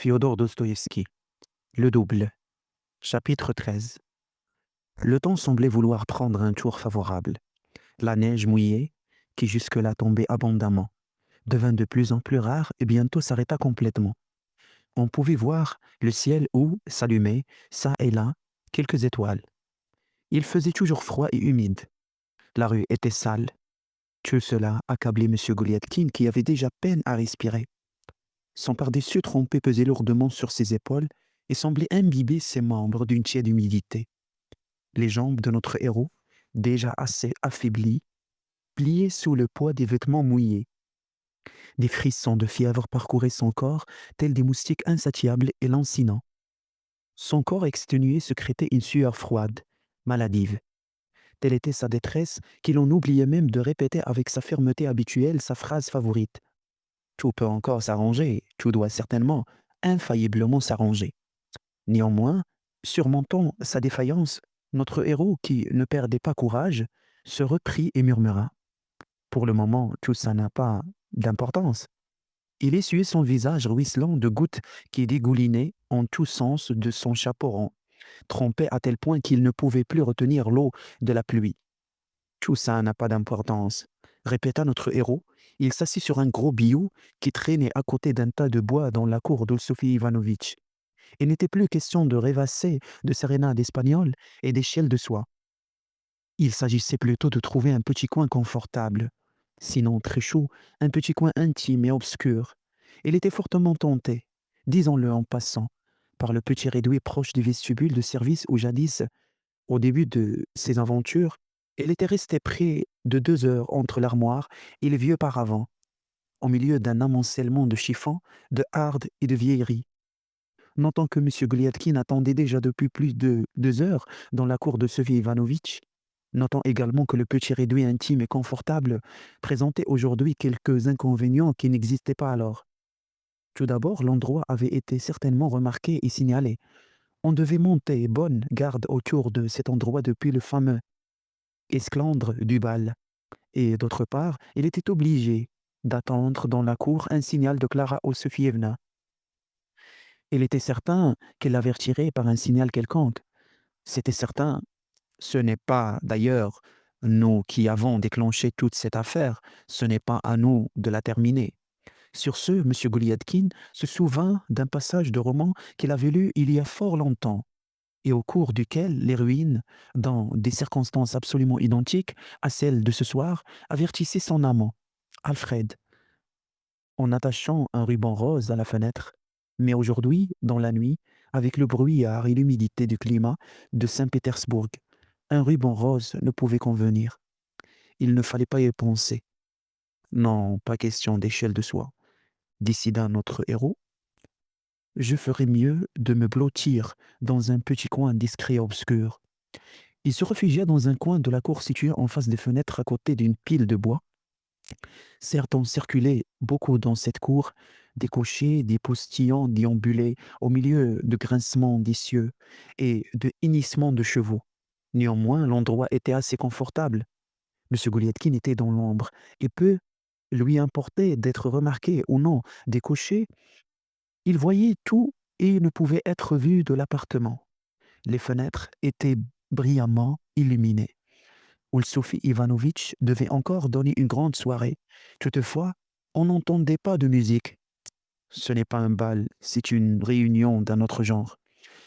Fyodor Dostoïevski. Le double. Chapitre 13. Le temps semblait vouloir prendre un tour favorable. La neige mouillée, qui jusque-là tombait abondamment, devint de plus en plus rare et bientôt s'arrêta complètement. On pouvait voir le ciel où s'allumaient, çà et là, quelques étoiles. Il faisait toujours froid et humide. La rue était sale. Tout cela accablait M. Goliathkin qui avait déjà peine à respirer. Son pardessus trempé pesait lourdement sur ses épaules et semblait imbiber ses membres d'une tiède humidité. Les jambes de notre héros, déjà assez affaiblies, pliaient sous le poids des vêtements mouillés. Des frissons de fièvre parcouraient son corps, tels des moustiques insatiables et lancinants. Son corps exténué secrétait une sueur froide, maladive. Telle était sa détresse qu'il en oubliait même de répéter avec sa fermeté habituelle sa phrase favorite. Tout peut encore s'arranger, tout doit certainement, infailliblement s'arranger. Néanmoins, surmontant sa défaillance, notre héros, qui ne perdait pas courage, se reprit et murmura. Pour le moment, tout ça n'a pas d'importance. Il essuyait son visage ruisselant de gouttes qui dégoulinaient en tous sens de son chapeau rond, trempé à tel point qu'il ne pouvait plus retenir l'eau de la pluie. Tout ça n'a pas d'importance, répéta notre héros. Il s'assit sur un gros billou qui traînait à côté d'un tas de bois dans la cour d'Olsofie Ivanovitch. Il n'était plus question de rêvasser de sérénades espagnoles et d'échelles de soie. Il s'agissait plutôt de trouver un petit coin confortable, sinon très chaud, un petit coin intime et obscur. Il était fortement tenté, disons-le en passant, par le petit réduit proche du vestibule de service où jadis, au début de ses aventures, il était resté près de 2 heures entre l'armoire et le vieux paravent, au milieu d'un amoncellement de chiffons, de hardes et de vieilleries. Notant que M. Goliathkin attendait déjà depuis plus de 2 heures dans la cour de Sofie Ivanovitch, notant également que le petit réduit intime et confortable présentait aujourd'hui quelques inconvénients qui n'existaient pas alors. Tout d'abord, l'endroit avait été certainement remarqué et signalé. On devait monter bonne garde autour de cet endroit depuis le fameux esclandre du bal. Et d'autre part, il était obligé d'attendre dans la cour un signal de Clara Osofievna. Il était certain qu'elle l'avertirait par un signal quelconque. C'était certain. Ce n'est pas, d'ailleurs, nous qui avons déclenché toute cette affaire, ce n'est pas à nous de la terminer. Sur ce, M. Goliathkin se souvint d'un passage de roman qu'il avait lu il y a fort longtemps, et au cours duquel les ruines, dans des circonstances absolument identiques à celles de ce soir, avertissaient son amant, Alfred, en attachant un ruban rose à la fenêtre. Mais aujourd'hui, dans la nuit, avec le brouillard et l'humidité du climat de Saint-Pétersbourg, un ruban rose ne pouvait convenir. Il ne fallait pas y penser. Non, pas question d'échelle de soie, décida notre héros. Je ferais mieux de me blottir dans un petit coin discret et obscur. Il se réfugia dans un coin de la cour située en face des fenêtres à côté d'une pile de bois. Certes, on circulait beaucoup dans cette cour, des cochers, des postillons déambulaient au milieu de grincements d'essieux et de hennissements de chevaux. Néanmoins, l'endroit était assez confortable. M. Goliathkin était dans l'ombre, et peu lui importait d'être remarqué ou non des cochers. Il voyait tout et ne pouvait être vu de l'appartement. Les fenêtres étaient brillamment illuminées. Olsofie Ivanovitch devait encore donner une grande soirée. Toutefois, on n'entendait pas de musique. Ce n'est pas un bal, c'est une réunion d'un autre genre,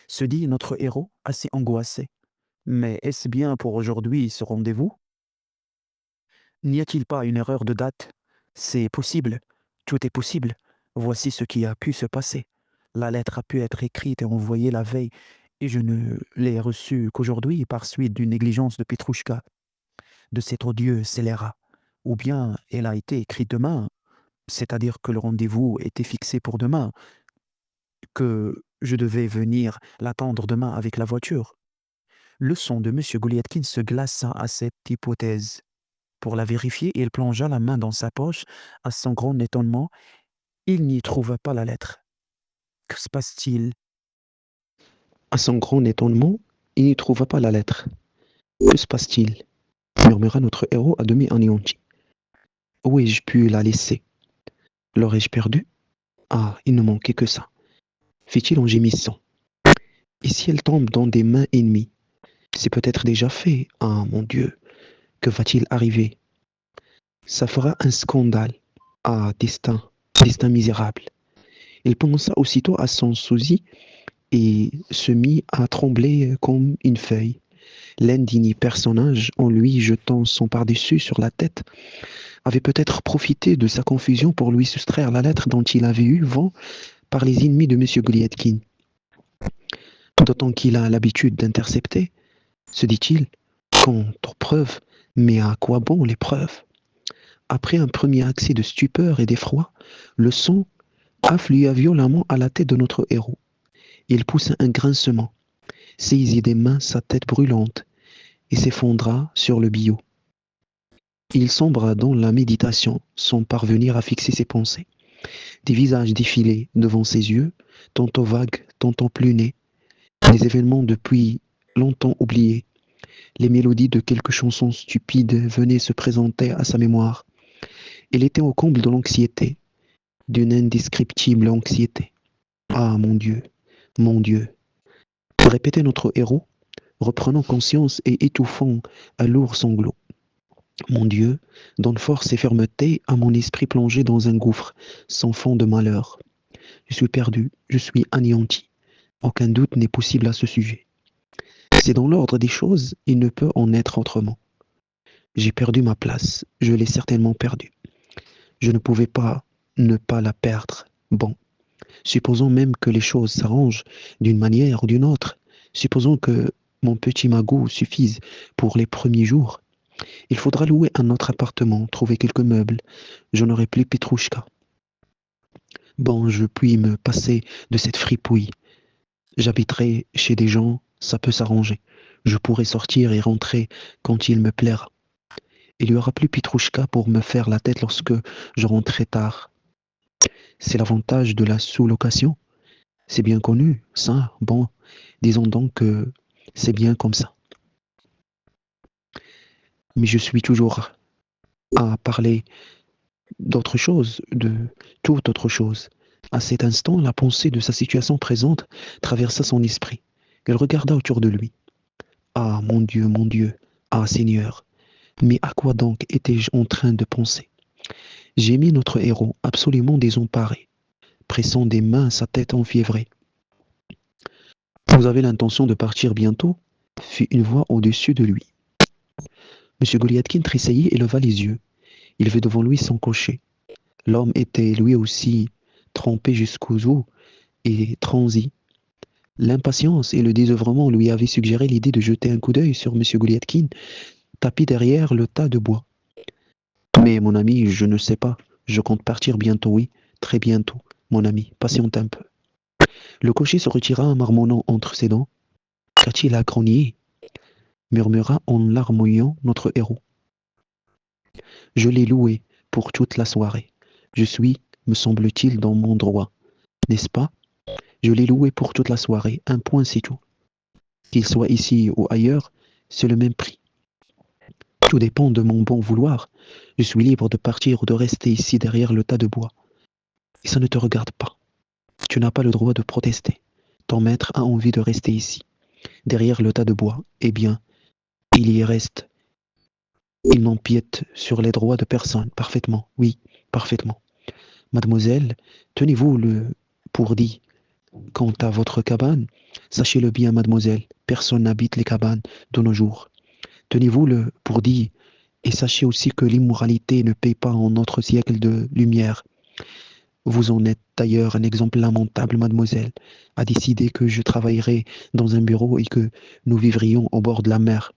se dit notre héros, assez angoissé. Mais est-ce bien pour aujourd'hui ce rendez-vous? N'y a-t-il pas une erreur de date? C'est possible, tout est possible. Voici ce qui a pu se passer. La lettre a pu être écrite et envoyée la veille, et je ne l'ai reçue qu'aujourd'hui par suite d'une négligence de Petrouchka, de cet odieux scélérat. Ou bien elle a été écrite demain, c'est-à-dire que le rendez-vous était fixé pour demain, que je devais venir l'attendre demain avec la voiture. Le sang de M. Goliathkin se glaça à cette hypothèse. Pour la vérifier, il plongea la main dans sa poche. À son grand étonnement, il n'y trouva pas la lettre. Que se passe-t-il? À son grand étonnement, il n'y trouva pas la lettre. Que se passe-t-il? Murmura notre héros à demi anéanti. Où ai-je pu la laisser? L'aurais-je perdue? Ah, il ne manquait que ça. fit-il en gémissant. Et si elle tombe dans des mains ennemies? C'est peut-être déjà fait. Ah, mon Dieu, que va-t-il arriver? Ça fera un scandale. Ah, destin, destin misérable. Il pensa aussitôt à son sosie et se mit à trembler comme une feuille. L'indigné personnage, en lui jetant son pardessus sur la tête, avait peut-être profité de sa confusion pour lui soustraire la lettre dont il avait eu vent par les ennemis de M. Goliathkin. D'autant qu'il a l'habitude d'intercepter, se dit-il, contre preuve, mais à quoi bon les preuves? Après un premier accès de stupeur et d'effroi, le sang afflua violemment à la tête de notre héros. Il poussa un grincement, saisit des mains sa tête brûlante et s'effondra sur le billot. Il sombra dans la méditation sans parvenir à fixer ses pensées. Des visages défilaient devant ses yeux, tantôt vagues, tantôt plus nés, des événements depuis longtemps oubliés. Les mélodies de quelques chansons stupides venaient se présenter à sa mémoire. Il était au comble de l'anxiété, d'une indescriptible anxiété. Ah, mon Dieu, répétait notre héros, reprenant conscience et étouffant un lourd sanglot. Mon Dieu, donne force et fermeté à mon esprit plongé dans un gouffre sans fond de malheur. Je suis perdu, je suis anéanti. Aucun doute n'est possible à ce sujet. C'est dans l'ordre des choses, il ne peut en être autrement. J'ai perdu ma place, je l'ai certainement perdue. Je ne pouvais pas ne pas la perdre. Bon, supposons même que les choses s'arrangent d'une manière ou d'une autre. Supposons que mon petit magot suffise pour les premiers jours. Il faudra louer un autre appartement, trouver quelques meubles. Je n'aurai plus Petrouchka. Bon, je puis me passer de cette fripouille. J'habiterai chez des gens, ça peut s'arranger. Je pourrai sortir et rentrer quand il me plaira. Il y aura plus Petrouchka pour me faire la tête lorsque je rentrerai tard. C'est l'avantage de la sous-location. C'est bien connu, ça. Bon, disons donc que c'est bien comme ça. Mais je suis toujours à parler d'autre chose, de toute autre chose. À cet instant, la pensée de sa situation présente traversa son esprit. Il regarda autour de lui. Ah, mon Dieu, ah, Seigneur, mais à quoi donc étais-je en train de penser? J'ai mis notre héros absolument désemparé, pressant des mains sa tête enfiévrée. Vous avez l'intention de partir bientôt? Fit une voix au-dessus de lui. M. Goliathkin tressaillit et leva les yeux. Il vit devant lui son cocher. L'homme était lui aussi trempé jusqu'aux os et transi. L'impatience et le désœuvrement lui avaient suggéré l'idée de jeter un coup d'œil sur M. Goliathkin, tapis derrière le tas de bois. Mais mon ami, je ne sais pas. Je compte partir bientôt, oui, très bientôt, mon ami. Patiente un peu. Le cocher se retira marmonnant entre ses dents. Qu'a-t-il à grogner? Murmura en larmouillant notre héros. Je l'ai loué pour toute la soirée. Je suis, me semble-t-il, dans mon droit, n'est-ce pas? Je l'ai loué pour toute la soirée, un point c'est tout. Qu'il soit ici ou ailleurs, c'est le même prix. Tout dépend de mon bon vouloir. Je suis libre de partir ou de rester ici derrière le tas de bois. Et ça ne te regarde pas. Tu n'as pas le droit de protester. Ton maître a envie de rester ici, derrière le tas de bois. Eh bien, il y reste. Il n'empiète sur les droits de personne. Parfaitement, oui, parfaitement. Mademoiselle, tenez-vous le pour dit. Quant à votre cabane, sachez-le bien, mademoiselle, personne n'habite les cabanes de nos jours. Tenez-vous le pour dit, et sachez aussi que l'immoralité ne paie pas en notre siècle de lumière. Vous en êtes d'ailleurs un exemple lamentable, mademoiselle, à décider que je travaillerai dans un bureau et que nous vivrions au bord de la mer.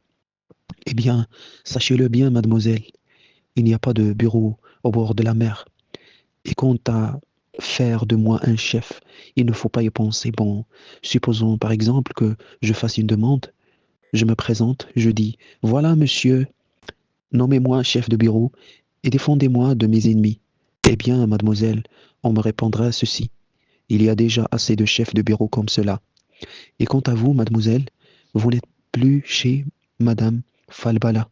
Eh bien, sachez-le bien, mademoiselle, il n'y a pas de bureau au bord de la mer. Et quant à faire de moi un chef, il ne faut pas y penser. Bon, supposons par exemple que je fasse une demande. Je me présente, je dis, voilà, monsieur, nommez-moi chef de bureau et défendez-moi de mes ennemis. Eh bien, mademoiselle, on me répondra ceci. Il y a déjà assez de chefs de bureau comme cela. Et quant à vous, mademoiselle, vous n'êtes plus chez madame Falbala,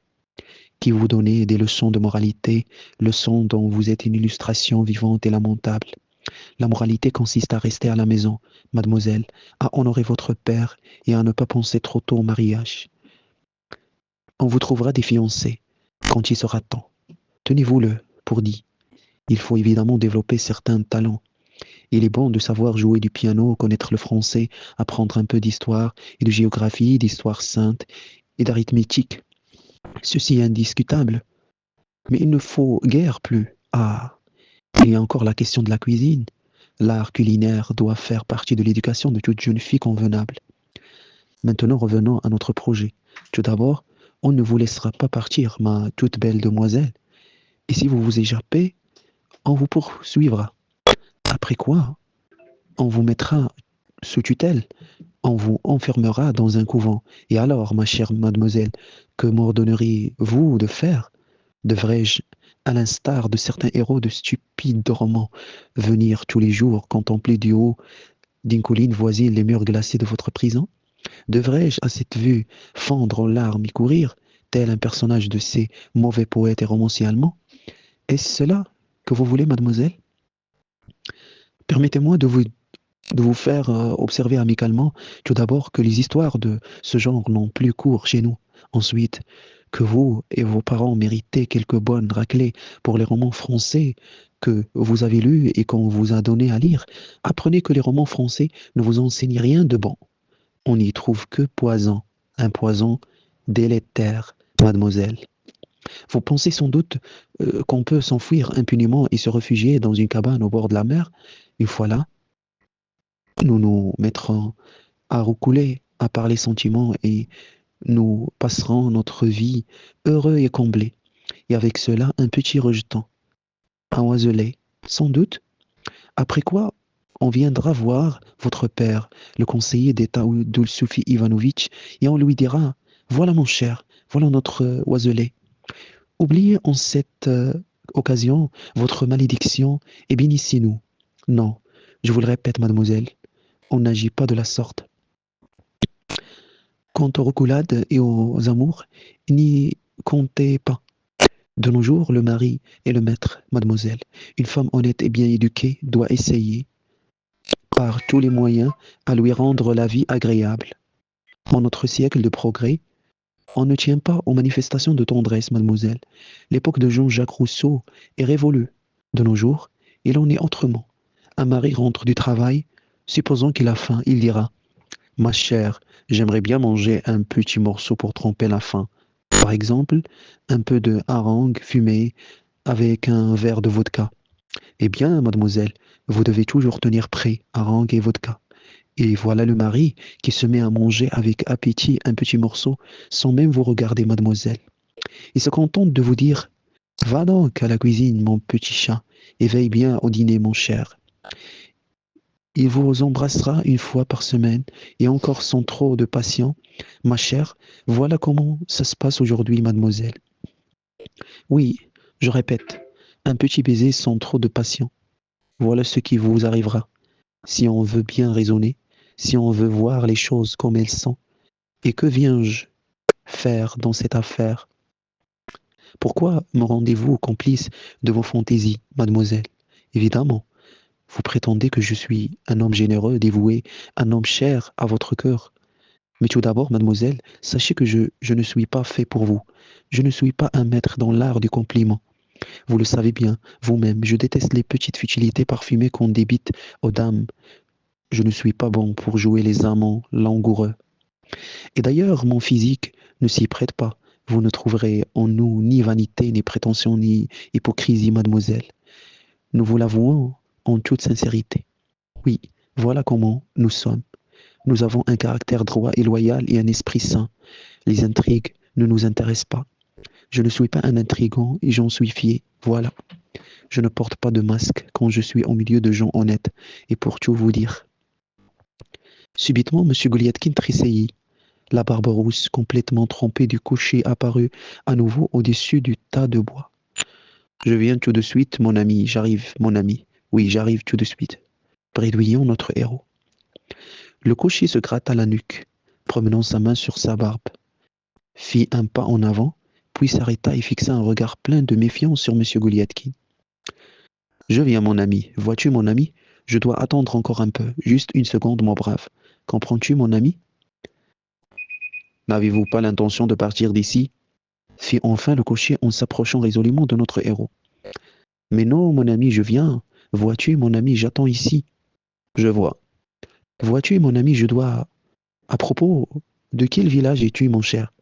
qui vous donnait des leçons de moralité, leçons dont vous êtes une illustration vivante et lamentable. La moralité consiste à rester à la maison, mademoiselle, à honorer votre père et à ne pas penser trop tôt au mariage. On vous trouvera des fiancés quand il sera temps. Tenez-vous-le pour dit. Il faut évidemment développer certains talents. Il est bon de savoir jouer du piano, connaître le français, apprendre un peu d'histoire et de géographie, d'histoire sainte et d'arithmétique. Ceci est indiscutable. Mais il ne faut guère plus. Ah, il y a encore la question de la cuisine. L'art culinaire doit faire partie de l'éducation de toute jeune fille convenable. Maintenant, revenons à notre projet. Tout d'abord, on ne vous laissera pas partir, ma toute belle demoiselle. Et si vous vous échappez, on vous poursuivra. Après quoi, on vous mettra sous tutelle, on vous enfermera dans un couvent. Et alors, ma chère mademoiselle, que m'ordonneriez-vous de faire? Devrais-je, à l'instar de certains héros de stupides romans, venir tous les jours contempler du haut d'une colline voisine les murs glacés de votre prison? Devrais-je, à cette vue, fondre en larmes et courir, tel un personnage de ces mauvais poètes et romanciers allemands? Est-ce cela que vous voulez, mademoiselle? Permettez-moi de vous faire observer amicalement, tout d'abord, que les histoires de ce genre n'ont plus cours chez nous. Ensuite, que vous et vos parents méritez quelques bonnes raclées pour les romans français que vous avez lus et qu'on vous a donné à lire. Apprenez que les romans français ne vous enseignent rien de bon. On n'y trouve que poison, un poison délétère, mademoiselle. Vous pensez sans doute qu'on peut s'enfuir impunément et se réfugier dans une cabane au bord de la mer. Une fois là, nous nous mettrons à roucouler, à parler sentiments et nous passerons notre vie heureux et comblés. Et avec cela, un petit rejeton, un oiselet, sans doute. Après quoi, on viendra voir votre père, le conseiller d'État Dulsufi Ivanovitch, et on lui dira, voilà mon cher, voilà notre oiselet. Oubliez en cette occasion votre malédiction et bénissez-nous. Non, je vous le répète, mademoiselle, on n'agit pas de la sorte. Quant aux reculades et aux amours, n'y comptez pas. De nos jours, le mari est le maître, mademoiselle. Une femme honnête et bien éduquée doit essayer, par tous les moyens, à lui rendre la vie agréable. En notre siècle de progrès, on ne tient pas aux manifestations de tendresse, mademoiselle. L'époque de Jean-Jacques Rousseau est révolue. De nos jours, il en est autrement. Un mari rentre du travail, supposons qu'il a faim, il dira: ma chère, j'aimerais bien manger un petit morceau pour tromper la faim. Par exemple, un peu de harangue fumée avec un verre de vodka. Eh bien, mademoiselle, vous devez toujours tenir prêt harangue et vodka. Et voilà le mari qui se met à manger avec appétit un petit morceau sans même vous regarder, mademoiselle. Il se contente de vous dire: va donc à la cuisine, mon petit chat, et veille bien au dîner, mon cher. Il vous embrassera une fois par semaine, et encore sans trop de passion. Ma chère, voilà comment ça se passe aujourd'hui, mademoiselle. Oui, je répète, un petit baiser sans trop de passion. Voilà ce qui vous arrivera, si on veut bien raisonner, si on veut voir les choses comme elles sont. Et que viens-je faire dans cette affaire? Pourquoi me rendez-vous complice de vos fantaisies, mademoiselle? Évidemment, vous prétendez que je suis un homme généreux, dévoué, un homme cher à votre cœur. Mais tout d'abord, mademoiselle, sachez que je ne suis pas fait pour vous. Je ne suis pas un maître dans l'art du compliment. Vous le savez bien, vous-même, je déteste les petites futilités parfumées qu'on débite aux dames. Je ne suis pas bon pour jouer les amants langoureux. Et d'ailleurs, mon physique ne s'y prête pas. Vous ne trouverez en nous ni vanité, ni prétention, ni hypocrisie, mademoiselle. Nous vous l'avouons en toute sincérité. Oui, voilà comment nous sommes. Nous avons un caractère droit et loyal et un esprit sain. Les intrigues ne nous intéressent pas. Je ne suis pas un intrigant et j'en suis fier. Voilà. Je ne porte pas de masque quand je suis au milieu de gens honnêtes. Et pour tout vous dire. Subitement, M. Goliathkin tressaillit. La barbe rousse, complètement trempée du cocher, apparut à nouveau au-dessus du tas de bois. Je viens tout de suite, mon ami, j'arrive, mon ami. Oui, j'arrive tout de suite. Bredouillon notre héros. Le cocher se gratta la nuque, promenant sa main sur sa barbe, fit un pas en avant, puis s'arrêta et fixa un regard plein de méfiance sur M. Goliathkin. Je viens, mon ami. Vois-tu, mon ami? Je dois attendre encore un peu. Juste une seconde, mon brave. Comprends-tu, mon ami? N'avez-vous pas l'intention de partir d'ici? Fit enfin le cocher en s'approchant résolument de notre héros. Mais non, mon ami, je viens. Vois-tu, mon ami, j'attends ici. Je vois. Vois-tu, mon ami, je dois... À propos, de quel village es-tu, mon cher?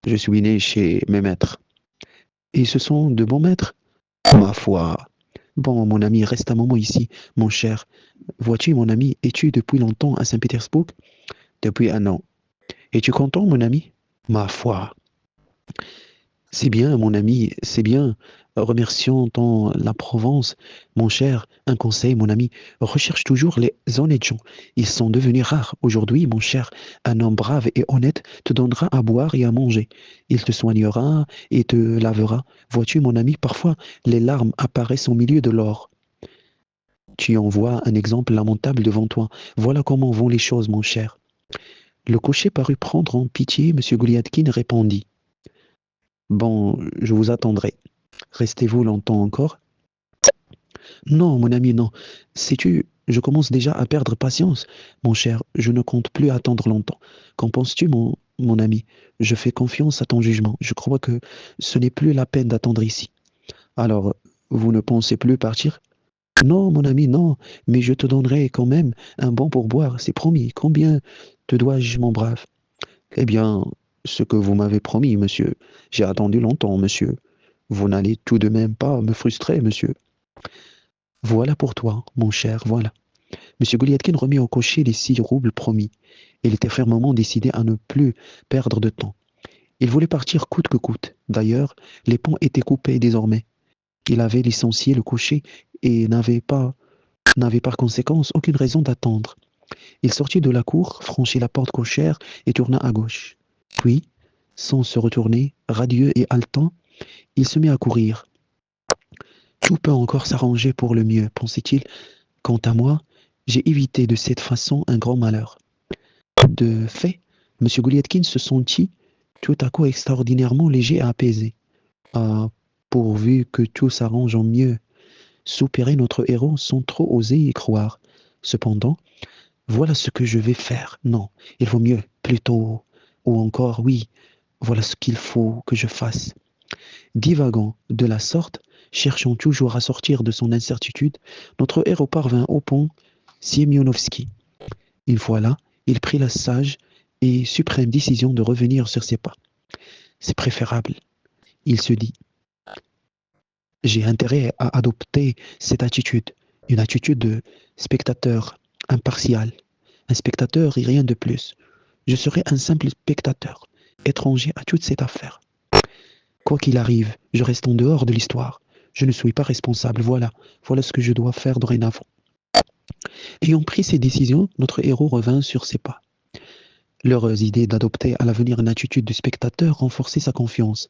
Je suis né chez mes maîtres. Et ce sont de bons maîtres? Ma foi. Bon, mon ami, reste un moment ici, mon cher. Vois-tu, mon ami, es-tu depuis longtemps à Saint-Pétersbourg? Depuis un an. Es-tu content, mon ami? Ma foi. C'est bien, mon ami, c'est bien. Remercions ton la Provence, mon cher. Un conseil, mon ami, recherche toujours les honnêtes gens. Ils sont devenus rares. Aujourd'hui, mon cher, un homme brave et honnête te donnera à boire et à manger. Il te soignera et te lavera. Vois-tu, mon ami, parfois les larmes apparaissent au milieu de l'or. Tu en vois un exemple lamentable devant toi. Voilà comment vont les choses, mon cher. Le cocher parut prendre en pitié. Monsieur Goliathkin répondit. Bon, je vous attendrai. Restez-vous longtemps encore? Non, mon ami, non. Sais-tu, je commence déjà à perdre patience. Mon cher, je ne compte plus attendre longtemps. Qu'en penses-tu, mon ami? Je fais confiance à ton jugement. Je crois que ce n'est plus la peine d'attendre ici. Alors, vous ne pensez plus partir? Non, mon ami, non. Mais je te donnerai quand même un bon pourboire, c'est promis. Combien te dois-je, mon brave? Eh bien, ce que vous m'avez promis, monsieur. J'ai attendu longtemps, monsieur. Vous n'allez tout de même pas me frustrer, monsieur. Voilà pour toi, mon cher, voilà. Monsieur Goliathkin remit au cocher les 6 roubles promis. Il était fermement décidé à ne plus perdre de temps. Il voulait partir coûte que coûte. D'ailleurs, les ponts étaient coupés désormais. Il avait licencié le cocher et n'avait par conséquent aucune raison d'attendre. Il sortit de la cour, franchit la porte cochère et tourna à gauche. Puis, sans se retourner, radieux et haletant, il se mit à courir. Tout peut encore s'arranger pour le mieux, pensait-il. Quant à moi, j'ai évité de cette façon un grand malheur. De fait, M. Goliathkin se sentit tout à coup extraordinairement léger et apaisé. Ah, pourvu que tout s'arrange en mieux, soupirait notre héros sans trop oser y croire. Cependant, voilà ce que je vais faire. Non, il vaut mieux, plutôt, ou encore, oui, voilà ce qu'il faut que je fasse. Divagant de la sorte, cherchant toujours à sortir de son incertitude, notre héros parvint au pont Siemionovski. Une fois là, il prit la sage et suprême décision de revenir sur ses pas. C'est préférable, il se dit. J'ai intérêt à adopter cette attitude, une attitude de spectateur impartial, un spectateur et rien de plus. Je serai un simple spectateur, étranger à toute cette affaire. Quoi qu'il arrive, je reste en dehors de l'histoire. Je ne suis pas responsable, voilà ce que je dois faire dorénavant. Ayant pris ces décisions, notre héros revint sur ses pas. L'heureuse idée d'adopter à l'avenir une attitude de spectateur renforçait sa confiance.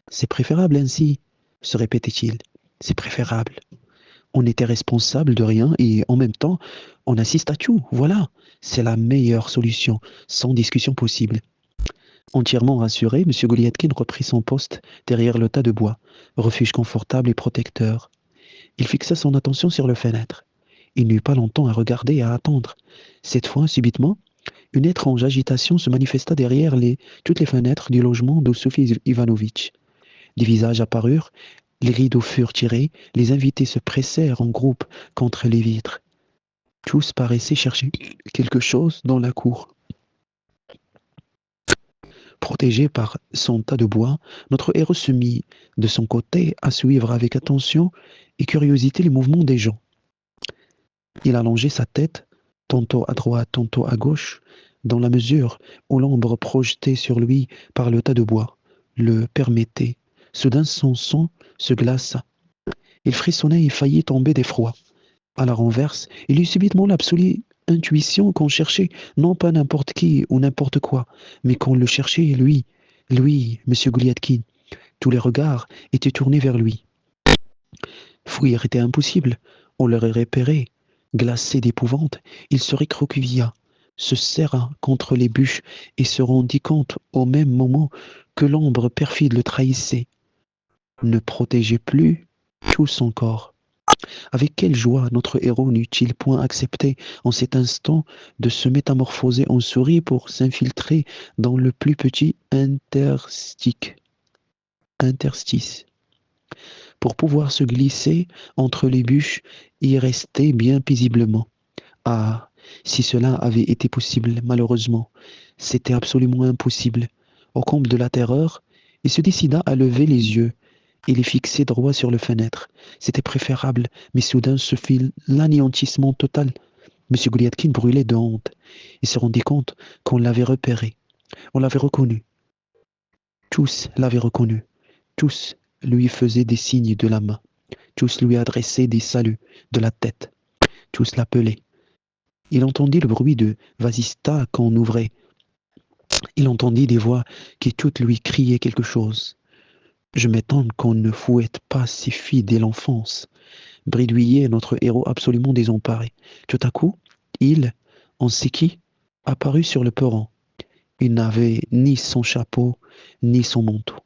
C'est préférable ainsi, se répétait-il. C'est préférable. On était responsable de rien et en même temps, on assiste à tout. Voilà, c'est la meilleure solution, sans discussion possible. Entièrement rassuré, M. Goliathkin reprit son poste derrière le tas de bois, refuge confortable et protecteur. Il fixa son attention sur la fenêtre. Il n'eut pas longtemps à regarder et à attendre. Cette fois, subitement, une étrange agitation se manifesta derrière toutes les fenêtres du logement de Sophie Ivanovitch. Des visages apparurent, les rideaux furent tirés, les invités se pressèrent en groupe contre les vitres. Tous paraissaient chercher quelque chose dans la cour. Protégé par son tas de bois, notre héros se mit, de son côté, à suivre avec attention et curiosité les mouvements des gens. Il allongeait sa tête, tantôt à droite, tantôt à gauche, dans la mesure où l'ombre projetée sur lui par le tas de bois le permettait. Soudain son sang se glaça. Il frissonnait et faillit tomber d'effroi. À la renverse, il eut subitement l'absolue intuition qu'on cherchait non pas n'importe qui ou n'importe quoi, mais qu'on le cherchait lui, M. Goliathkin. Tous les regards étaient tournés vers lui. Fuir était impossible, on l'aurait repéré. Glacé d'épouvante, il se recroquevilla, se serra contre les bûches et se rendit compte au même moment que l'ombre perfide le trahissait. Ne protégeait plus tout son corps. Avec quelle joie notre héros n'eût-il point accepté en cet instant de se métamorphoser en souris pour s'infiltrer dans le plus petit interstice, pour pouvoir se glisser entre les bûches et y rester bien paisiblement. Ah, si cela avait été possible, malheureusement, c'était absolument impossible. Au comble de la terreur, il se décida à lever les yeux et les fixer droit sur la fenêtre. C'était préférable, mais soudain se fit l'anéantissement total. Monsieur Goliathkin brûlait de honte. Il se rendit compte qu'on l'avait repéré. On l'avait reconnu. Tous l'avaient reconnu. Tous lui faisaient des signes de la main. Tous lui adressaient des saluts de la tête. Tous l'appelaient. Il entendit le bruit de vasista qu'on ouvrait. Il entendit des voix qui toutes lui criaient quelque chose. Je m'étonne qu'on ne fouette pas ces filles dès l'enfance, bredouillait notre héros absolument désemparé. Tout à coup, il, on sait qui, apparut sur le perron. Il n'avait ni son chapeau, ni son manteau.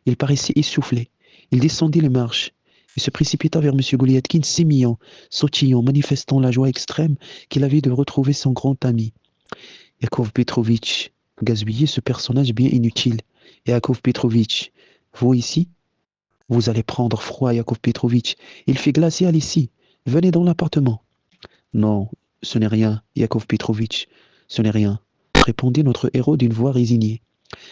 Il paraissait essoufflé. Il descendit les marches. Il se précipita vers M. Goliathkin, sémillant, sautillant, manifestant la joie extrême qu'il avait de retrouver son grand ami. Yakov Petrovitch gazouillait ce personnage bien inutile. Yakov Petrovitch, vous ici? Vous allez prendre froid, Yakov Petrovitch. Il fait glacial ici. Venez dans l'appartement. Non, ce n'est rien, Yakov Petrovitch. Ce n'est rien, répondit notre héros d'une voix résignée.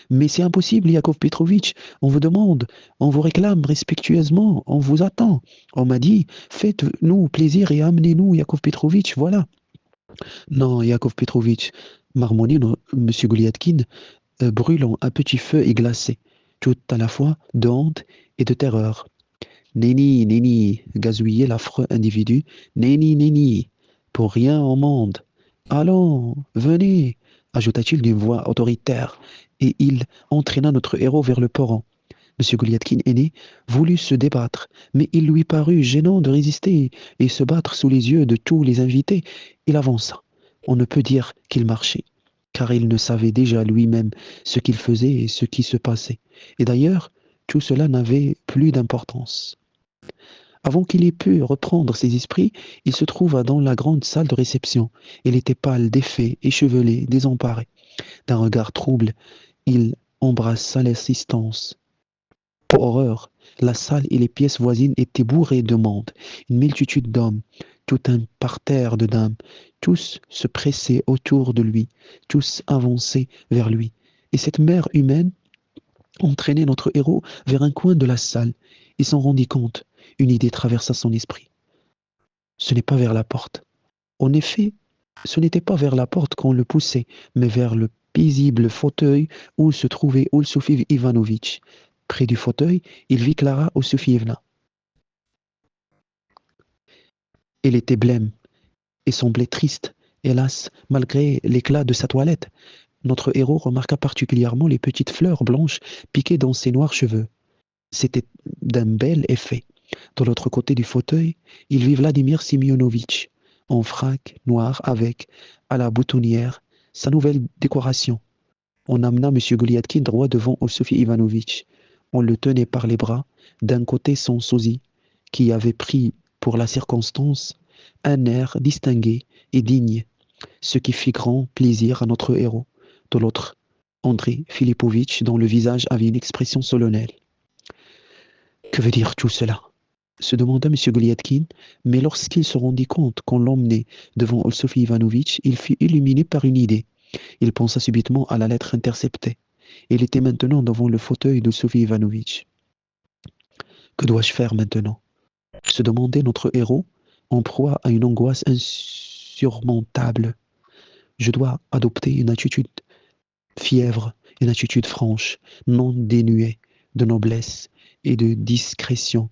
Mais c'est impossible, Yakov Petrovitch. On vous demande, on vous réclame respectueusement, on vous attend. On m'a dit, faites-nous plaisir et amenez-nous, Yakov Petrovitch, voilà. Non, Yakov Petrovitch, marmonnait M. Goliathkin, brûlant à petit feu et glacé, tout à la fois de honte et de terreur. Nenni, nenni, gazouillait l'affreux individu. Nenni, nenni, pour rien au monde. Allons, venez, ajouta-t-il d'une voix autoritaire, et il entraîna notre héros vers le perron. M. Goliathkin aîné voulut se débattre, mais il lui parut gênant de résister et se battre sous les yeux de tous les invités. Il avança. On ne peut dire qu'il marchait, car il ne savait déjà lui-même ce qu'il faisait et ce qui se passait. Et d'ailleurs, tout cela n'avait plus d'importance. Avant qu'il ait pu reprendre ses esprits, il se trouva dans la grande salle de réception. Il était pâle, défait, échevelé, désemparé. D'un regard trouble, il embrassa l'assistance. Horreur! La salle et les pièces voisines étaient bourrées de monde, une multitude d'hommes, tout un parterre de dames. Tous se pressaient autour de lui, tous avançaient vers lui. Et cette mer humaine entraînait notre héros vers un coin de la salle. Il s'en rendit compte. Une idée traversa son esprit. Ce n'est pas vers la porte. En effet, ce n'était pas vers la porte qu'on le poussait, mais vers le paisible fauteuil où se trouvait Olsofie Ivanovitch. Près du fauteuil, il vit Clara Olsofievna. Elle était blême et semblait triste, hélas, malgré l'éclat de sa toilette. Notre héros remarqua particulièrement les petites fleurs blanches piquées dans ses noirs cheveux. C'était d'un bel effet. De l'autre côté du fauteuil, il vit Vladimir Semyonovitch, en frac noir avec, à la boutonnière, sa nouvelle décoration. On amena M. Goliathkin droit devant Olsofie Ivanovitch. On le tenait par les bras, d'un côté son sosie, qui avait pris, pour la circonstance, un air distingué et digne, ce qui fit grand plaisir à notre héros. De l'autre, André Philippovitch, dont le visage avait une expression solennelle. Que veut dire tout cela? Se demanda M. Goliathkin, mais lorsqu'il se rendit compte qu'on l'emmenait devant Olsofie Ivanovitch, il fut illuminé par une idée. Il pensa subitement à la lettre interceptée. Il était maintenant devant le fauteuil d'Olsofie Ivanovitch. Que dois-je faire maintenant? Se demandait notre héros, en proie à une angoisse insurmontable. Je dois adopter une attitude fièvre, une attitude franche, non dénuée de noblesse et de discrétion.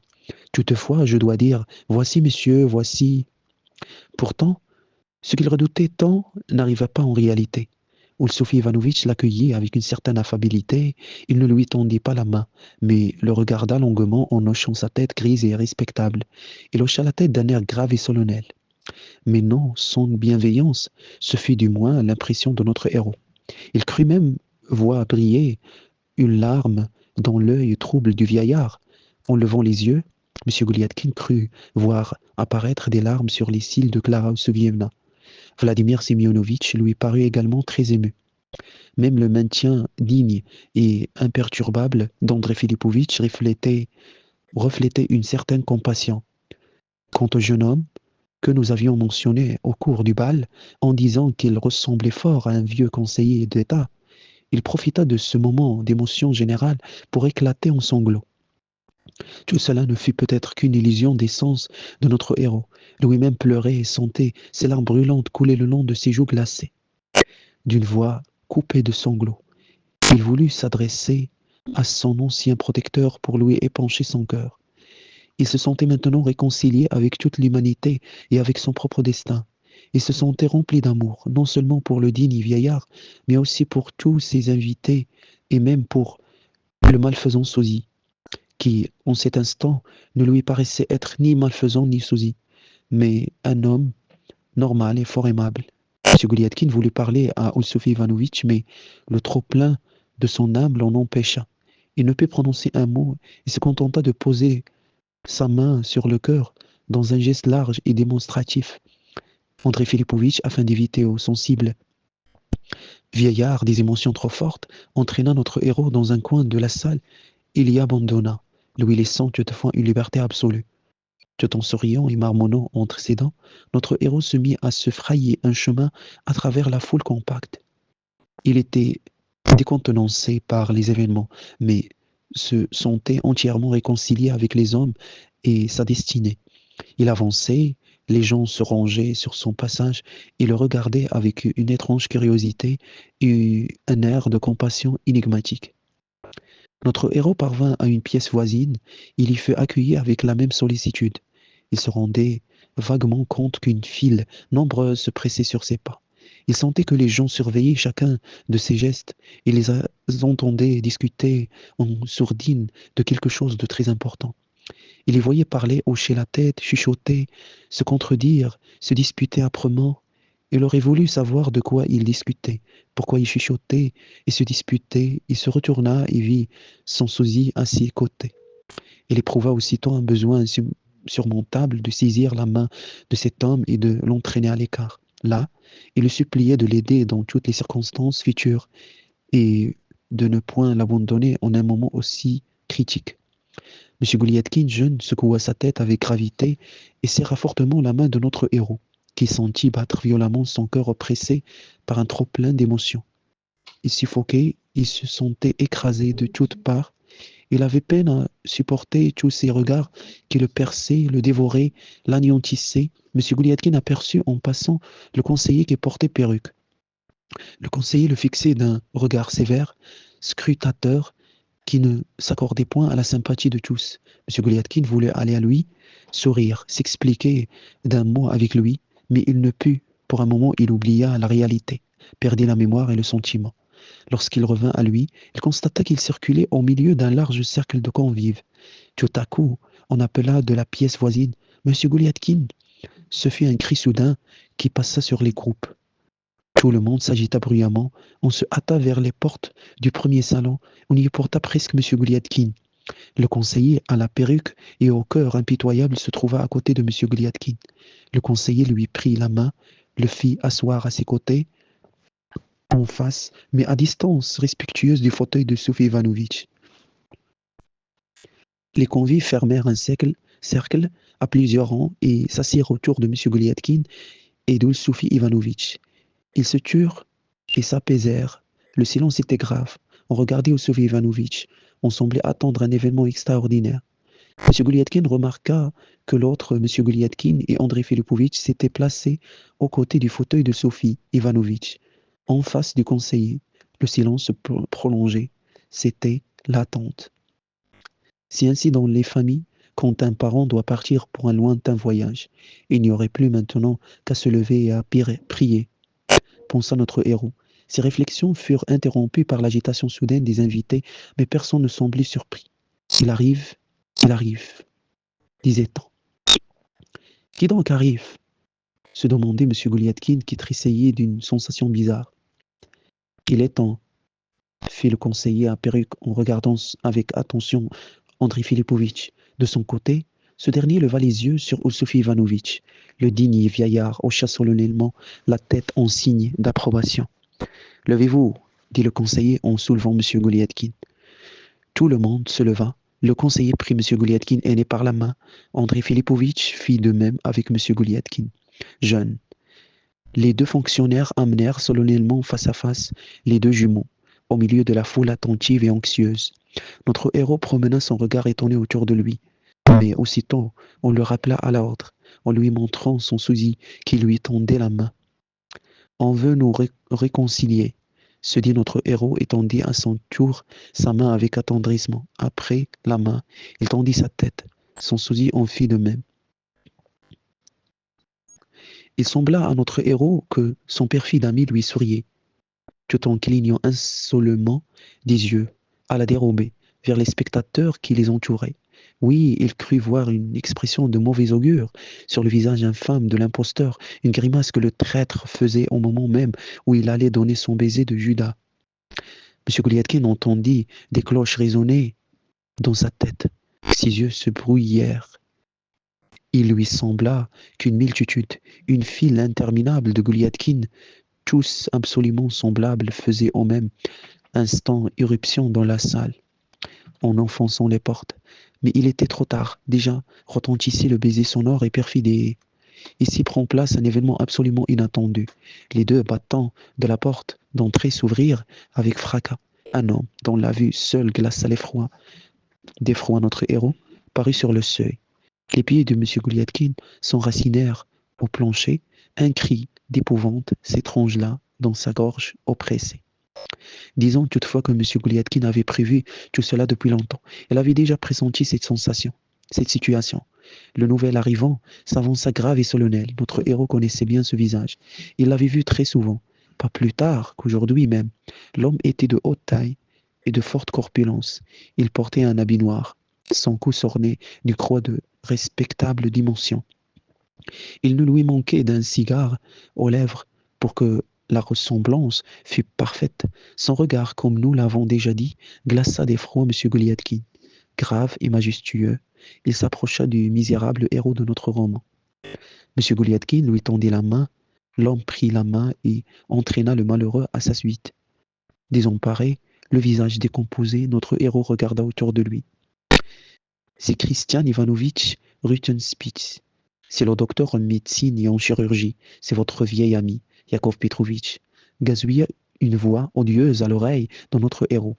Toutefois, je dois dire, voici, messieurs, voici. Pourtant, ce qu'il redoutait tant n'arriva pas en réalité. Olsofie Ivanovitch l'accueillit avec une certaine affabilité. Il ne lui tendit pas la main, mais le regarda longuement en hochant sa tête grise et respectable. Il hocha la tête d'un air grave et solennel. Mais non, son bienveillance, ce fut du moins l'impression de notre héros. Il crut même voir briller une larme dans l'œil trouble du vieillard. En levant les yeux, M. Goliatkin crut voir apparaître des larmes sur les cils de Clara Oussovievna. Vladimir Semyonovitch lui parut également très ému. Même le maintien digne et imperturbable d'André Filipovitch reflétait une certaine compassion. Quant au jeune homme, que nous avions mentionné au cours du bal, en disant qu'il ressemblait fort à un vieux conseiller d'État, il profita de ce moment d'émotion générale pour éclater en sanglots. Tout cela ne fut peut-être qu'une illusion des sens de notre héros. Lui-même pleurait et sentait ses larmes brûlantes couler le long de ses joues glacées. D'une voix coupée de sanglots, il voulut s'adresser à son ancien protecteur pour lui épancher son cœur. Il se sentait maintenant réconcilié avec toute l'humanité et avec son propre destin. Il se sentait rempli d'amour, non seulement pour le digne vieillard, mais aussi pour tous ses invités et même pour le malfaisant sosie, qui, en cet instant, ne lui paraissait être ni malfaisant ni sosie, mais un homme normal et fort aimable. M. Goliatkin voulut parler à Ossofie Ivanovitch, mais le trop-plein de son âme l'en empêcha. Il ne put prononcer un mot et se contenta de poser sa main sur le cœur dans un geste large et démonstratif. André Filipovitch, afin d'éviter au sensible vieillard des émotions trop fortes, entraîna notre héros dans un coin de la salle et l'y abandonna, lui laissant toutefois une liberté absolue. Tout en souriant et marmonnant entre ses dents, notre héros se mit à se frayer un chemin à travers la foule compacte. Il était décontenancé par les événements, mais se sentait entièrement réconcilié avec les hommes et sa destinée. Il avançait, les gens se rangeaient sur son passage et le regardaient avec une étrange curiosité et un air de compassion énigmatique. Notre héros parvint à une pièce voisine, il y fut accueilli avec la même sollicitude. Il se rendait vaguement compte qu'une file nombreuse se pressait sur ses pas. Il sentait que les gens surveillaient chacun de ses gestes et les entendait discuter en sourdine de quelque chose de très important. Il les voyait parler, hocher la tête, chuchoter, se contredire, se disputer âprement. Il aurait voulu savoir de quoi ils discutaient, pourquoi ils chuchotaient et se disputaient. Il se retourna et vit son sosie à ses côtés. Il éprouva aussitôt un besoin insurmontable de saisir la main de cet homme et de l'entraîner à l'écart. Là, il le suppliait de l'aider dans toutes les circonstances futures et de ne point l'abandonner en un moment aussi critique. M. Goliatkin, jeune, secoua sa tête avec gravité et serra fortement la main de notre héros, qui sentit battre violemment son cœur oppressé par un trop-plein d'émotions. Il suffoquait, il se sentait écrasé de toutes parts, il avait peine à supporter tous ces regards qui le perçaient, le dévoraient, l'anéantissaient. M. Goliatkin aperçut en passant le conseiller qui portait perruque. Le conseiller le fixait d'un regard sévère, scrutateur, qui ne s'accordait point à la sympathie de tous. M. Goliatkin voulait aller à lui, sourire, s'expliquer d'un mot avec lui, mais il ne put. Pour un moment, il oublia la réalité, perdit la mémoire et le sentiment. Lorsqu'il revint à lui, il constata qu'il circulait au milieu d'un large cercle de convives. Tout à coup, on appela de la pièce voisine: Monsieur Goliatkin. Ce fut un cri soudain qui passa sur les groupes. Tout le monde s'agita bruyamment. On se hâta vers les portes du premier salon. On y porta presque M. Goliatkin. Le conseiller, à la perruque et au cœur impitoyable, se trouva à côté de M. Goliatkin. Le conseiller lui prit la main, le fit asseoir à ses côtés, en face, mais à distance respectueuse du fauteuil de Sophie Ivanovitch. Les convives fermèrent un cercle à plusieurs rangs et s'assirent autour de M. Goliatkin et de Sophie Ivanovitch. Ils se turent et s'apaisèrent. Le silence était grave. On regardait Sophie Ivanovitch. On semblait attendre un événement extraordinaire. M. Goliatkin remarqua que l'autre, M. Goliatkin et André Filipovitch s'étaient placés aux côtés du fauteuil de Sophie Ivanovitch, en face du conseiller. Le silence se prolongeait. C'était l'attente. C'est ainsi dans les familles, quand un parent doit partir pour un lointain voyage. Il n'y aurait plus maintenant qu'à se lever et à prier, pensa notre héros. Ses réflexions furent interrompues par l'agitation soudaine des invités, mais personne ne semblait surpris. Il arrive, disait-on. Qui donc arrive? Se demandait M. Goliatkin qui tressaillait d'une sensation bizarre. Il est temps, fit le conseiller à perruque en regardant avec attention André Filipovitch. De son côté, Ce dernier leva les yeux sur Oussouf Ivanovitch. Le digne vieillard hocha solennellement la tête en signe d'approbation. « Levez-vous, dit le conseiller en soulevant M. Goliathkin. Tout le monde se leva. Le conseiller prit M. Goliathkin aîné par la main. André Filipovitch fit de même avec M. Goliathkin, jeune. Les deux fonctionnaires amenèrent solennellement face à face les deux jumeaux, au milieu de la foule attentive et anxieuse. Notre héros promena son regard étonné autour de lui. Mais aussitôt, on le rappela à l'ordre, en lui montrant son sosie qui lui tendait la main. On veut nous réconcilier, se dit notre héros et tendit à son tour sa main avec attendrissement. Après la main, il tendit sa tête. Son sosie en fit de même. Il sembla à notre héros que son perfide ami lui souriait, tout en clignant insolemment des yeux à la dérobée vers les spectateurs qui les entouraient. Oui, il crut voir une expression de mauvais augure sur le visage infâme de l'imposteur, une grimace que le traître faisait au moment même où il allait donner son baiser de Judas. M. Goliathkin entendit des cloches résonner dans sa tête. Ses yeux se brouillèrent. Il lui sembla qu'une multitude, une file interminable de Goliathkines, tous absolument semblables, faisaient au même instant irruption dans la salle, en enfonçant les portes. Mais il était trop tard. Déjà retentissait le baiser sonore et perfide. Ici prend place un événement absolument inattendu. Les deux battants de la porte d'entrée s'ouvrirent avec fracas. Un homme, dont la vue seule glaça d'effroi notre héros, parut sur le seuil. Les pieds de M. Goliathkin s'enracinèrent au plancher. Un cri d'épouvante s'étrangela dans sa gorge oppressée. Disons toutefois que M. Goliathkin avait prévu tout cela depuis longtemps. Il avait déjà pressenti cette sensation, cette situation. Le nouvel arrivant s'avança grave et solennel. Notre héros connaissait bien ce visage. Il l'avait vu très souvent, pas plus tard qu'aujourd'hui même. L'homme était de haute taille et de forte corpulence. Il portait un habit noir. Son cou s'ornait d'une croix de respectable dimension. Il ne lui manquait d'un cigare aux lèvres pour que la ressemblance fut parfaite. Son regard, comme nous l'avons déjà dit, glaça d'effroi M. Goliathkin. Grave et majestueux, il s'approcha du misérable héros de notre roman. M. Goliathkin lui tendit la main, l'homme prit la main et entraîna le malheureux à sa suite. Désemparé, le visage décomposé, notre héros regarda autour de lui. C'est Christian Ivanovitch Rutenspitz. C'est le docteur en médecine et en chirurgie. C'est votre vieil ami, Yakov Petrovitch. Gazouilla une voix odieuse à l'oreille de notre héros.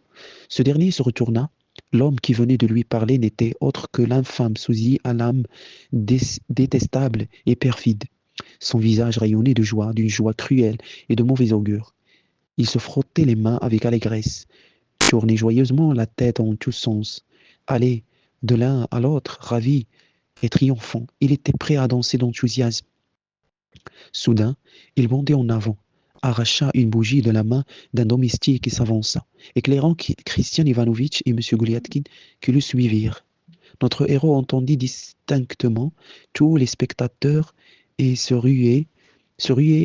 Ce dernier se retourna. L'homme qui venait de lui parler n'était autre que l'infâme sosie à l'âme détestable et perfide. Son visage rayonnait de joie, d'une joie cruelle et de mauvais augure. Il se frottait les mains avec allégresse, tournait joyeusement la tête en tous sens, allait de l'un à l'autre, ravi et triomphant. Il était prêt à danser d'enthousiasme. Soudain, il bondit en avant, arracha une bougie de la main d'un domestique et s'avança, éclairant Christian Ivanovitch et M. Goliathkin qui le suivirent. Notre héros entendit distinctement tous les spectateurs et se ruaient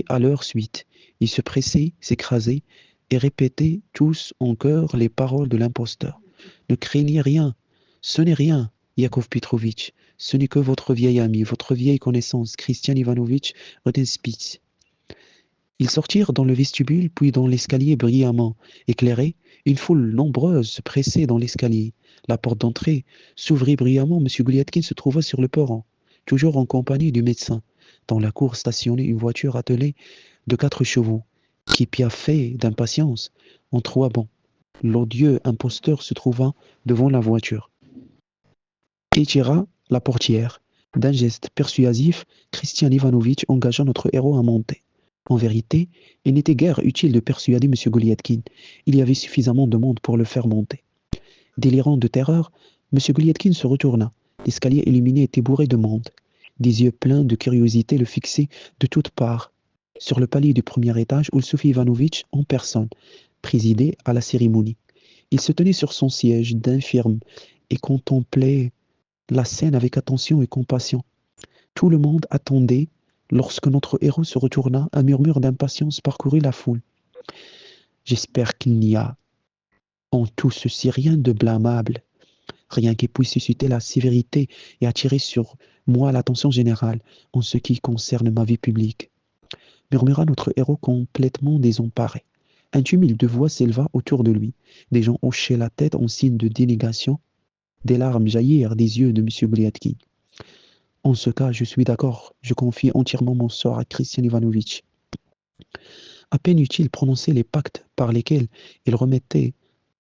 à leur suite. Ils se pressaient, s'écrasaient et répétaient tous en chœur les paroles de l'imposteur. Ne craignez rien, ce n'est rien, Yakov Petrovitch, ce n'est que votre vieil ami, votre vieille connaissance, Christian Ivanovitch Rutenspitz. Ils sortirent dans le vestibule, puis dans l'escalier brillamment éclairé. Une foule nombreuse se pressait dans l'escalier. La porte d'entrée s'ouvrit brillamment. M. Goliathkin se trouva sur le perron, toujours en compagnie du médecin. Dans la cour stationnait une voiture attelée de 4 chevaux, qui piaffait d'impatience en 3 bancs. L'odieux imposteur se trouva devant la voiture et tira la portière. D'un geste persuasif, Christian Ivanovitch engagea notre héros à monter. En vérité, il n'était guère utile de persuader M. Goliathkin. Il y avait suffisamment de monde pour le faire monter. Délirant de terreur, M. Goliathkin se retourna. L'escalier illuminé était bourré de monde. Des yeux pleins de curiosité le fixaient de toutes parts. Sur le palier du premier étage, Oussouf Ivanovitch, en personne, présidait à la cérémonie. Il se tenait sur son siège d'infirme et contemplait la scène avec attention et compassion. Tout le monde attendait. Lorsque notre héros se retourna, un murmure d'impatience parcourut la foule. J'espère qu'il n'y a en tout ceci rien de blâmable, rien qui puisse susciter la sévérité et attirer sur moi l'attention générale en ce qui concerne ma vie publique, murmura notre héros complètement désemparé. Un tumulte de voix s'éleva autour de lui. Des gens hochaient la tête en signe de dénégation. Des larmes jaillirent des yeux de M. Goliathki. En ce cas, je suis d'accord, je confie entièrement mon sort à Christian Ivanovitch. À peine eut-il prononcé les pactes par lesquels il remettait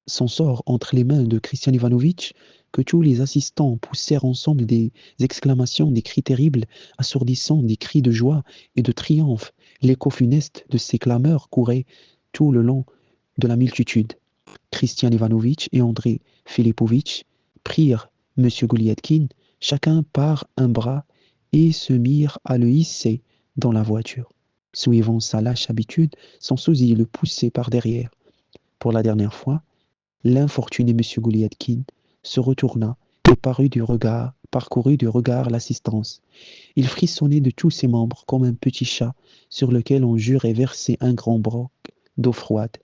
son sort entre les mains de Christian Ivanovitch que tous les assistants poussèrent ensemble des exclamations, des cris terribles, assourdissants, des cris de joie et de triomphe. L'écho funeste de ces clameurs courait tout le long de la multitude. Christian Ivanovitch et André Filipovitch prirent M. Goliathkin chacun par un bras et se mirent à le hisser dans la voiture. Suivant sa lâche habitude, son sosie le poussait par derrière. Pour la dernière fois, l'infortuné M. Goliathkin se retourna et parcourut du regard l'assistance. Il frissonnait de tous ses membres comme un petit chat sur lequel on jurait verser un grand broc d'eau froide,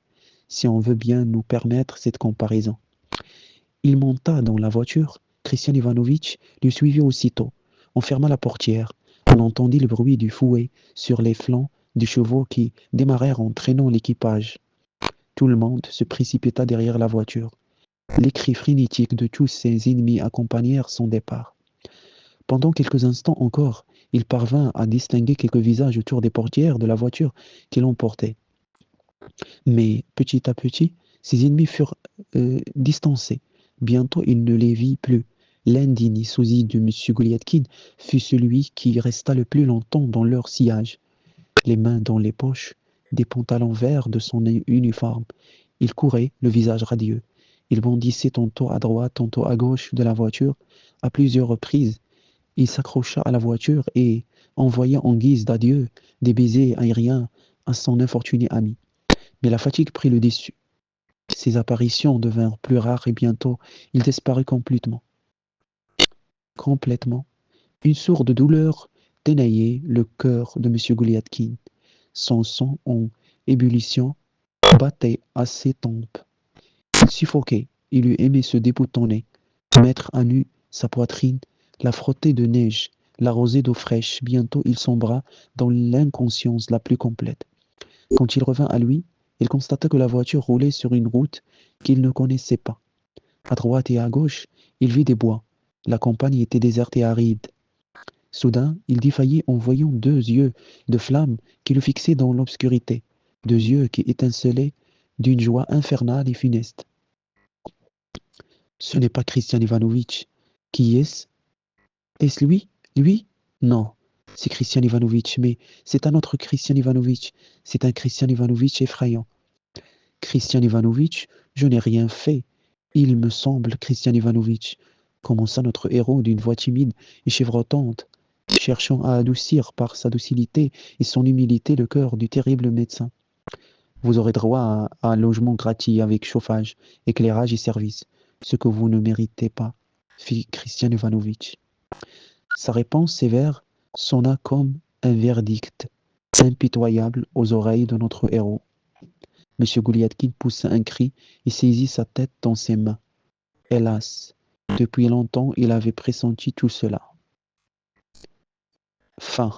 si on veut bien nous permettre cette comparaison. Il monta dans la voiture. Christian Ivanovitch lui suivit aussitôt. On ferma la portière. On entendit le bruit du fouet sur les flancs des chevaux qui démarrèrent en traînant l'équipage. Tout le monde se précipita derrière la voiture. Les cris frénétiques de tous ses ennemis accompagnèrent son départ. Pendant quelques instants encore, il parvint à distinguer quelques visages autour des portières de la voiture qui l'emportait. Mais petit à petit, ses ennemis furent distancés. Bientôt, il ne les vit plus. L'indigne sosie de M. Goliathkin fut celui qui resta le plus longtemps dans leur sillage, les mains dans les poches des pantalons verts de son uniforme. Il courait, le visage radieux. Il bondissait tantôt à droite, tantôt à gauche de la voiture. À plusieurs reprises, il s'accrocha à la voiture et envoya en guise d'adieu des baisers aériens à son infortuné ami. Mais la fatigue prit le dessus. Ses apparitions devinrent plus rares et bientôt il disparut complètement. Complètement. Une sourde douleur tenaillait le cœur de M. Goliathkin. Son sang en ébullition battait à ses tempes. Il suffoquait. Il eût aimé se déboutonner, mettre à nu sa poitrine, la frotter de neige, l'arroser d'eau fraîche. Bientôt il sombra dans l'inconscience la plus complète. Quand il revint à lui, il constata que la voiture roulait sur une route qu'il ne connaissait pas. À droite et à gauche, il vit des bois. La campagne était déserte et aride. Soudain, il défaillit en voyant deux yeux de flamme qui le fixaient dans l'obscurité, deux yeux qui étincelaient d'une joie infernale et funeste. Ce n'est pas Christian Ivanovitch. Qui est-ce? Est-ce lui? Lui? Non, c'est Christian Ivanovitch, mais c'est un autre Christian Ivanovitch. C'est un Christian Ivanovitch effrayant. Christian Ivanovitch, je n'ai rien fait. Il me semble, Christian Ivanovitch, commença notre héros d'une voix timide et chevrotante, cherchant à adoucir par sa docilité et son humilité le cœur du terrible médecin. Vous aurez droit à un logement gratuit avec chauffage, éclairage et service, ce que vous ne méritez pas, fit Christian Ivanovitch. Sa réponse sévère sonna comme un verdict impitoyable aux oreilles de notre héros. M. Goliathkin poussa un cri et saisit sa tête dans ses mains. Hélas, depuis longtemps il avait pressenti tout cela. Fin.